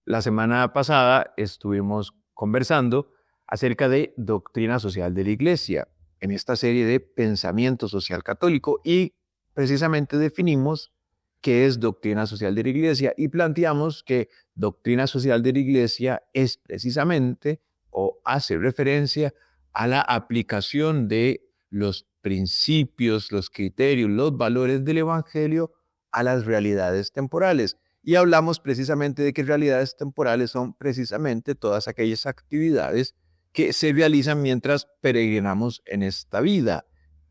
La semana pasada estuvimos conversando acerca de doctrina social de la Iglesia en esta serie de pensamiento social católico y precisamente definimos qué es doctrina social de la Iglesia y planteamos que doctrina social de la Iglesia es precisamente o hace referencia a la aplicación de los principios, los criterios, los valores del Evangelio a las realidades temporales. Y hablamos precisamente de que realidades temporales son precisamente todas aquellas actividades que se realizan mientras peregrinamos en esta vida,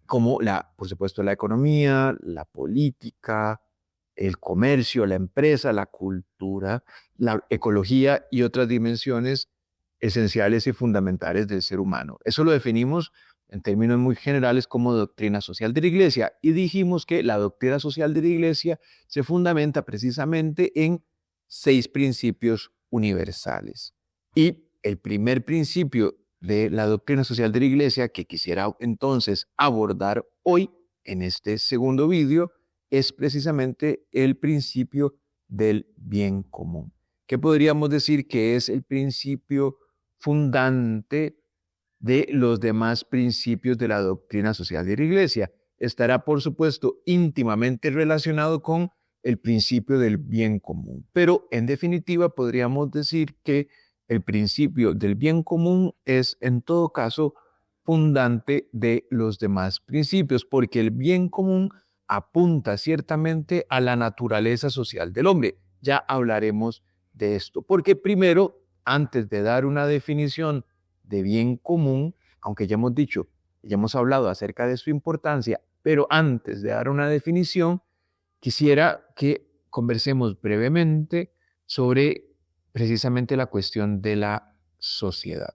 como por supuesto, la economía, la política, el comercio, la empresa, la cultura, la ecología y otras dimensiones esenciales y fundamentales del ser humano. Eso lo definimos en términos muy generales como doctrina social de la Iglesia y dijimos que la doctrina social de la Iglesia se fundamenta precisamente en 6 principios universales. Y el primer principio de la doctrina social de la Iglesia que quisiera entonces abordar hoy en este segundo vídeo es precisamente el principio del bien común. ¿Qué podríamos decir que es el principio fundante de los demás principios de la doctrina social de la Iglesia? Estará, por supuesto, íntimamente relacionado con el principio del bien común. Pero, en definitiva, podríamos decir que el principio del bien común es, en todo caso, fundante de los demás principios, porque el bien común apunta ciertamente a la naturaleza social del hombre. Ya hablaremos de esto, porque primero, antes de dar una definición de bien común, aunque ya hemos hablado acerca de su importancia, pero antes de dar una definición, quisiera que conversemos brevemente sobre precisamente la cuestión de la sociedad.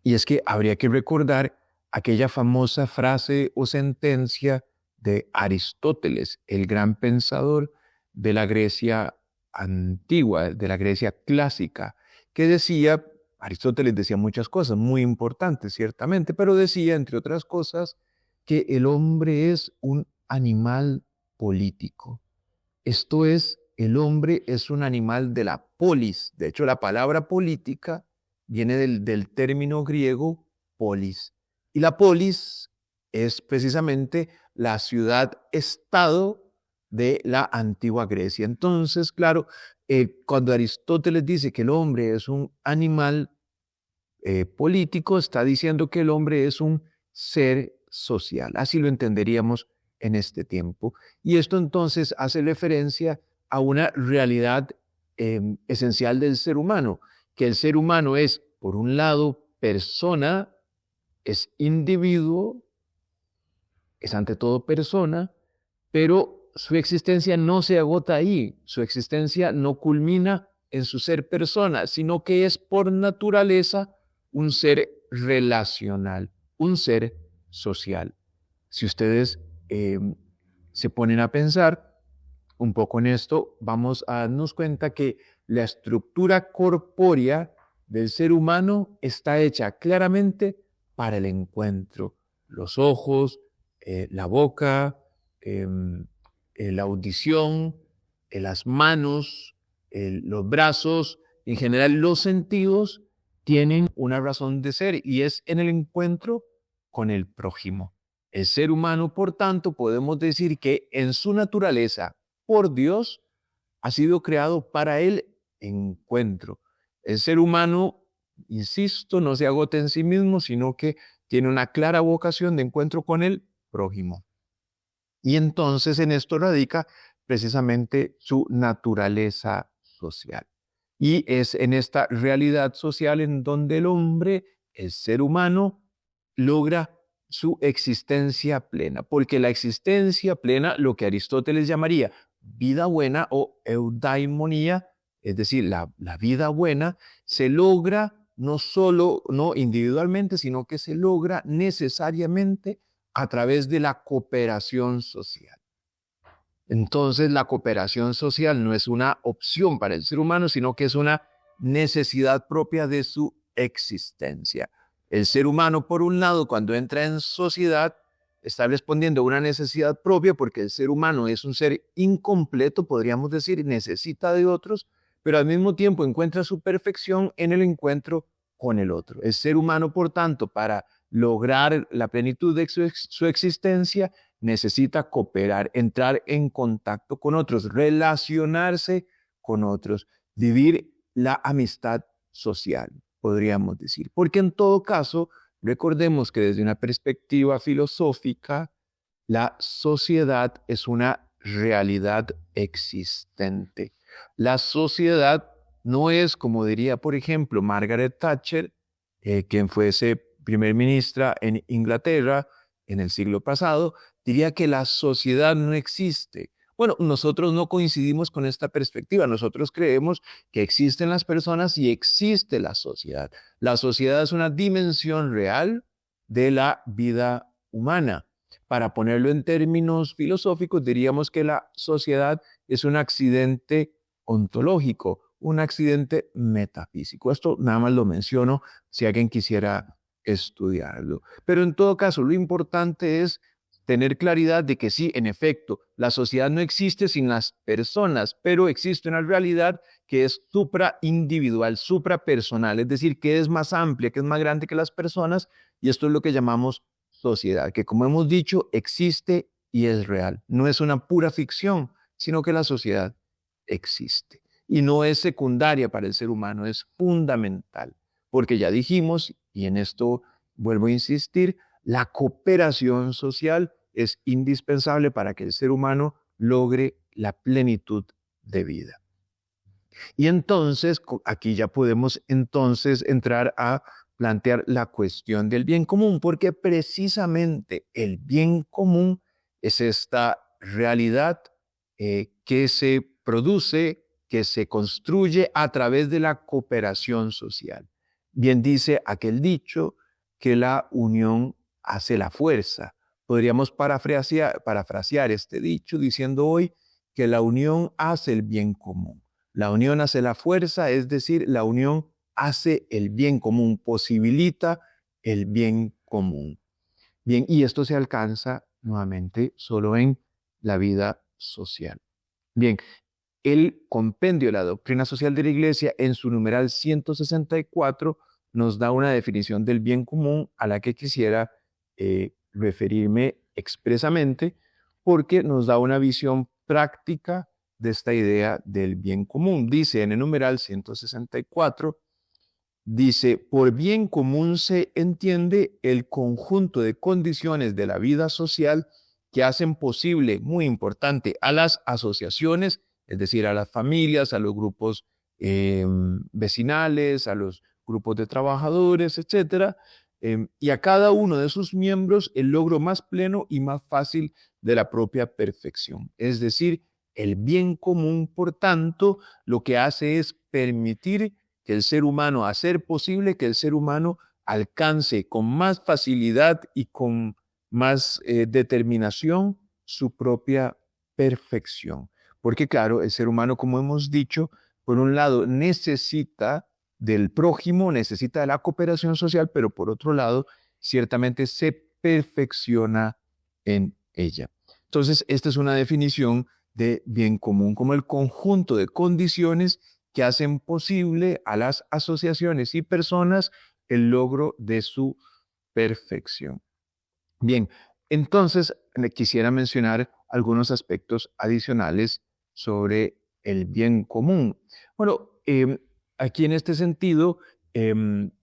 Y es que habría que recordar aquella famosa frase o sentencia de Aristóteles, el gran pensador de la Grecia antigua, de la Grecia clásica, que decía, Aristóteles decía muchas cosas muy importantes, ciertamente, pero decía, entre otras cosas, que el hombre es un animal político. Esto es, el hombre es un animal de la polis. De hecho, la palabra política viene del término griego polis. Y la polis es precisamente la ciudad-estado de la antigua Grecia. Entonces, claro, cuando Aristóteles dice que el hombre es un animal político, está diciendo que el hombre es un ser social. Así lo entenderíamos en este tiempo. Y esto entonces hace referencia a una realidad esencial del ser humano, que el ser humano es, por un lado, persona, es individuo, es ante todo persona, pero su existencia no se agota ahí, su existencia no culmina en su ser persona, sino que es por naturaleza un ser relacional, un ser social. Si ustedes se ponen a pensar un poco en esto, vamos a darnos cuenta que la estructura corpórea del ser humano está hecha claramente para el encuentro. Los ojos, la boca, la audición, las manos, los brazos, en general los sentidos tienen una razón de ser y es en el encuentro con el prójimo. El ser humano, por tanto, podemos decir que en su naturaleza, por Dios, ha sido creado para el encuentro. El ser humano, insisto, no se agota en sí mismo, sino que tiene una clara vocación de encuentro con el prójimo. Y entonces en esto radica precisamente su naturaleza social. Y es en esta realidad social en donde el hombre, el ser humano, logra su existencia plena. Porque la existencia plena, lo que Aristóteles llamaría vida buena o eudaimonía, es decir, la vida buena, se logra no solo no individualmente, sino que se logra necesariamente a través de la cooperación social. Entonces, la cooperación social no es una opción para el ser humano, sino que es una necesidad propia de su existencia. El ser humano, por un lado, cuando entra en sociedad, está respondiendo a una necesidad propia porque el ser humano es un ser incompleto, podríamos decir, necesita de otros, pero al mismo tiempo encuentra su perfección en el encuentro con el otro. El ser humano, por tanto, para lograr la plenitud de su existencia, necesita cooperar, entrar en contacto con otros, relacionarse con otros, vivir la amistad social, podríamos decir. Porque en todo caso, recordemos que desde una perspectiva filosófica, la sociedad es una realidad existente. La sociedad no es, como diría, por ejemplo, Margaret Thatcher, quien fuese primer ministra en Inglaterra en el siglo pasado, diría que la sociedad no existe. Bueno, nosotros no coincidimos con esta perspectiva. Nosotros creemos que existen las personas y existe la sociedad. La sociedad es una dimensión real de la vida humana. Para ponerlo en términos filosóficos, diríamos que la sociedad es un accidente ontológico, un accidente metafísico. Esto nada más lo menciono si alguien quisiera estudiarlo. Pero en todo caso, lo importante es tener claridad de que sí, en efecto, la sociedad no existe sin las personas, pero existe una realidad que es supraindividual, suprapersonal, es decir, que es más amplia, que es más grande que las personas, y esto es lo que llamamos sociedad, que como hemos dicho, existe y es real. No es una pura ficción, sino que la sociedad existe. Y no es secundaria para el ser humano, es fundamental. Porque ya dijimos, y en esto vuelvo a insistir, la cooperación social es indispensable para que el ser humano logre la plenitud de vida. Y entonces, aquí ya podemos entonces entrar a plantear la cuestión del bien común, porque precisamente el bien común es esta realidad que se produce, que se construye a través de la cooperación social. Bien dice aquel dicho que la unión hace la fuerza. Podríamos parafrasear este dicho diciendo hoy que la unión hace el bien común. La unión hace la fuerza, es decir, la unión hace el bien común, posibilita el bien común. Bien, y esto se alcanza nuevamente solo en la vida social. Bien, el compendio de la doctrina social de la Iglesia en su numeral 164 nos da una definición del bien común a la que quisiera referirme expresamente porque nos da una visión práctica de esta idea del bien común. Dice en el numeral 164, dice, por bien común se entiende el conjunto de condiciones de la vida social que hacen posible, muy importante, a las asociaciones, es decir, a las familias, a los grupos vecinales, a los grupos de trabajadores, etcétera, y a cada uno de sus miembros el logro más pleno y más fácil de la propia perfección. Es decir, el bien común, por tanto, lo que hace es permitir que el ser humano, hacer posible que el ser humano alcance con más facilidad y con más determinación su propia perfección. Porque claro, el ser humano, como hemos dicho, por un lado necesita del prójimo, necesita de la cooperación social, pero por otro lado, ciertamente se perfecciona en ella. Entonces, esta es una definición de bien común como el conjunto de condiciones que hacen posible a las asociaciones y personas el logro de su perfección. Bien, entonces quisiera mencionar algunos aspectos adicionales sobre el bien común. Bueno, aquí en este sentido,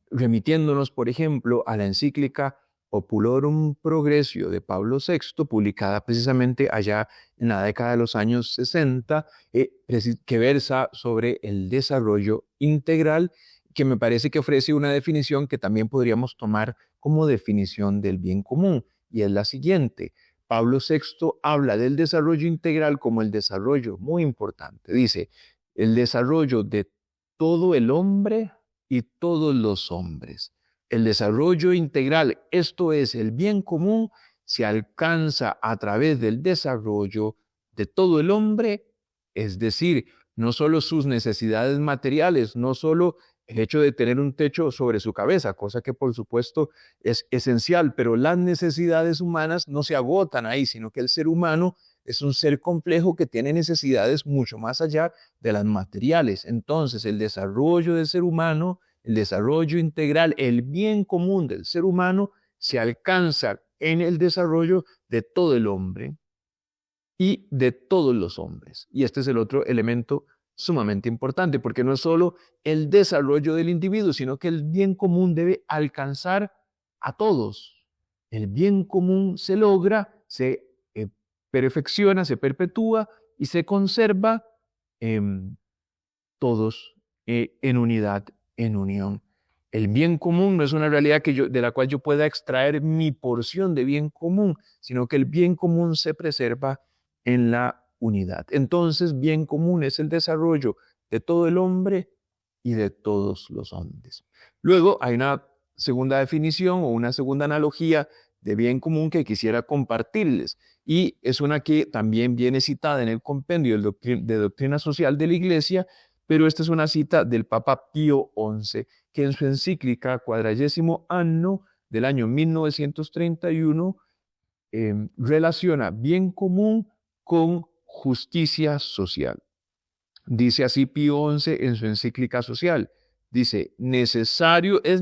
remitiéndonos, por ejemplo, a la encíclica Populorum Progressio de Pablo VI, publicada precisamente allá en la década de los años 60, que versa sobre el desarrollo integral, que me parece que ofrece una definición que también podríamos tomar como definición del bien común, y es la siguiente. Pablo VI habla del desarrollo integral como el desarrollo muy importante. Dice, el desarrollo de todo el hombre y todos los hombres. El desarrollo integral, esto es, el bien común, se alcanza a través del desarrollo de todo el hombre, es decir, no solo sus necesidades materiales, no solo el hecho de tener un techo sobre su cabeza, cosa que por supuesto es esencial, pero las necesidades humanas no se agotan ahí, sino que el ser humano es un ser complejo que tiene necesidades mucho más allá de las materiales. Entonces, el desarrollo del ser humano, el desarrollo integral, el bien común del ser humano se alcanza en el desarrollo de todo el hombre y de todos los hombres. Y este es el otro elemento sumamente importante, porque no es solo el desarrollo del individuo, sino que el bien común debe alcanzar a todos. El bien común se logra, se perfecciona, se perpetúa y se conserva todos en unidad, en unión. El bien común no es una realidad de la cual yo pueda extraer mi porción de bien común, sino que el bien común se preserva en la unidad. Entonces, bien común es el desarrollo de todo el hombre y de todos los hombres. Luego hay una segunda definición o una segunda analogía de bien común que quisiera compartirles, y es una que también viene citada en el compendio de Doctrina Social de la Iglesia, pero esta es una cita del Papa Pío XI, que en su encíclica Quadragésimo Anno del año 1931 relaciona bien común con justicia social. Dice así Pío XI en su encíclica social, dice, es necesario que es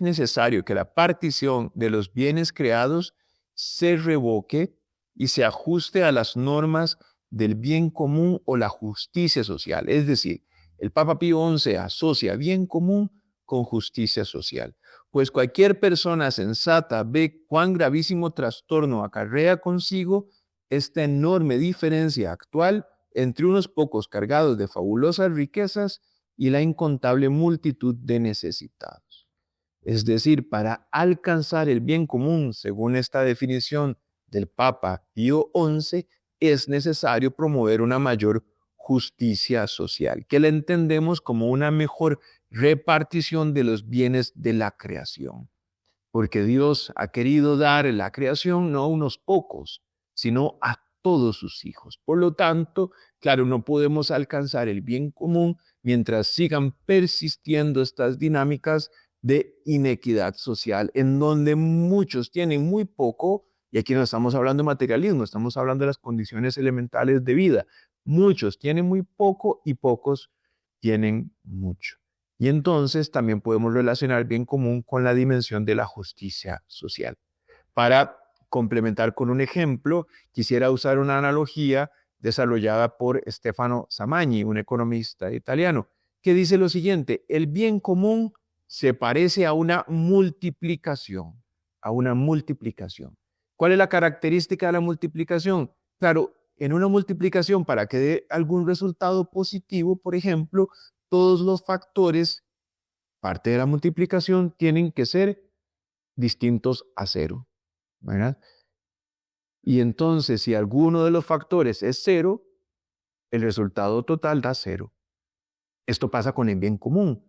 necesario que la partición de los bienes creados se revoque y se ajuste a las normas del bien común o la justicia social. Es decir, el Papa Pío XI asocia bien común con justicia social, pues cualquier persona sensata ve cuán gravísimo trastorno acarrea consigo esta enorme diferencia actual entre unos pocos cargados de fabulosas riquezas y la incontable multitud de necesitados. Es decir, para alcanzar el bien común, según esta definición del Papa Pío XI, es necesario promover una mayor justicia social, que la entendemos como una mejor repartición de los bienes de la creación. Porque Dios ha querido dar la creación no a unos pocos, sino a todos sus hijos. Por lo tanto, claro, no podemos alcanzar el bien común mientras sigan persistiendo estas dinámicas de inequidad social, en donde muchos tienen muy poco, y aquí no estamos hablando de materialismo, estamos hablando de las condiciones elementales de vida. Muchos tienen muy poco y pocos tienen mucho. Y entonces también podemos relacionar bien común con la dimensión de la justicia social. Para complementar con un ejemplo, quisiera usar una analogía desarrollada por Stefano Samagni, un economista italiano, que dice lo siguiente: el bien común se parece a una multiplicación, a una multiplicación. ¿Cuál es la característica de la multiplicación? Claro, en una multiplicación, para que dé algún resultado positivo, por ejemplo, todos los factores, parte de la multiplicación, tienen que ser distintos a cero, ¿verdad? Y entonces, si alguno de los factores es cero, el resultado total da cero. Esto pasa con el bien común.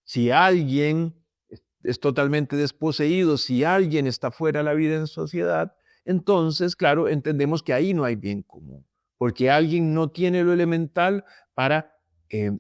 Si alguien es totalmente desposeído, si alguien está fuera de la vida en sociedad, entonces, claro, entendemos que ahí no hay bien común, porque alguien no tiene lo elemental para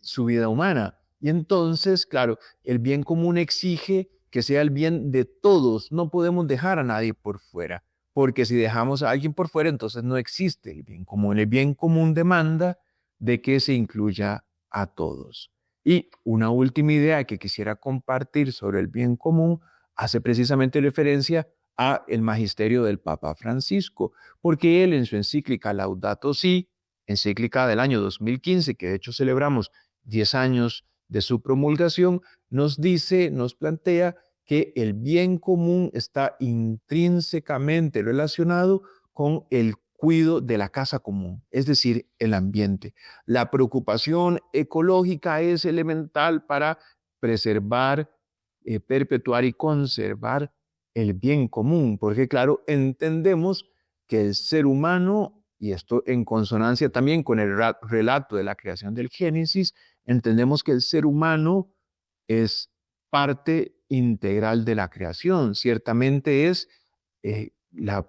su vida humana. Y entonces, claro, el bien común exige que sea el bien de todos. No podemos dejar a nadie por fuera, porque si dejamos a alguien por fuera, entonces no existe el bien común. El bien común demanda de que se incluya a todos. Y una última idea que quisiera compartir sobre el bien común hace precisamente referencia a el magisterio del Papa Francisco, porque él en su encíclica Laudato Si, encíclica del año 2015, que de hecho celebramos 10 años de su promulgación, nos dice, nos plantea que el bien común está intrínsecamente relacionado con el cuidado de la casa común, es decir, el ambiente. La preocupación ecológica es elemental para preservar, perpetuar y conservar el bien común, porque claro, entendemos que el ser humano, y esto en consonancia también con el relato de la creación del Génesis, entendemos que el ser humano es parte integral de la creación. Ciertamente es,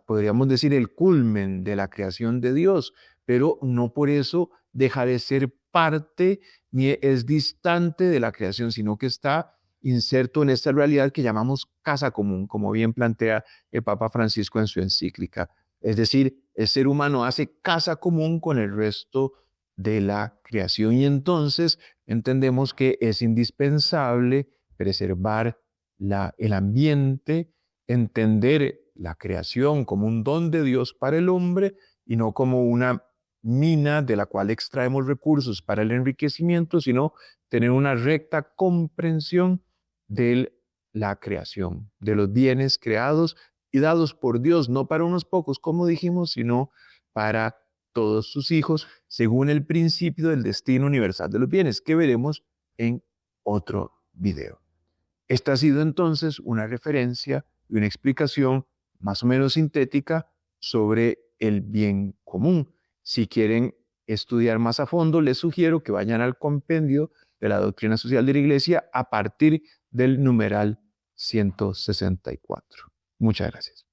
podríamos decir, el culmen de la creación de Dios, pero no por eso deja de ser parte ni es distante de la creación, sino que está inserto en esta realidad que llamamos casa común, como bien plantea el Papa Francisco en su encíclica. Es decir, el ser humano hace casa común con el resto de la creación y entonces entendemos que es indispensable preservar el ambiente, entender la creación como un don de Dios para el hombre y no como una mina de la cual extraemos recursos para el enriquecimiento, sino tener una recta comprensión de la creación, de los bienes creados y dados por Dios, no para unos pocos, como dijimos, sino para todos sus hijos, según el principio del destino universal de los bienes, que veremos en otro video. Esta ha sido entonces una referencia y una explicación más o menos sintética sobre el bien común. Si quieren estudiar más a fondo, les sugiero que vayan al compendio de la doctrina social de la Iglesia a partir del numeral 164. Muchas gracias.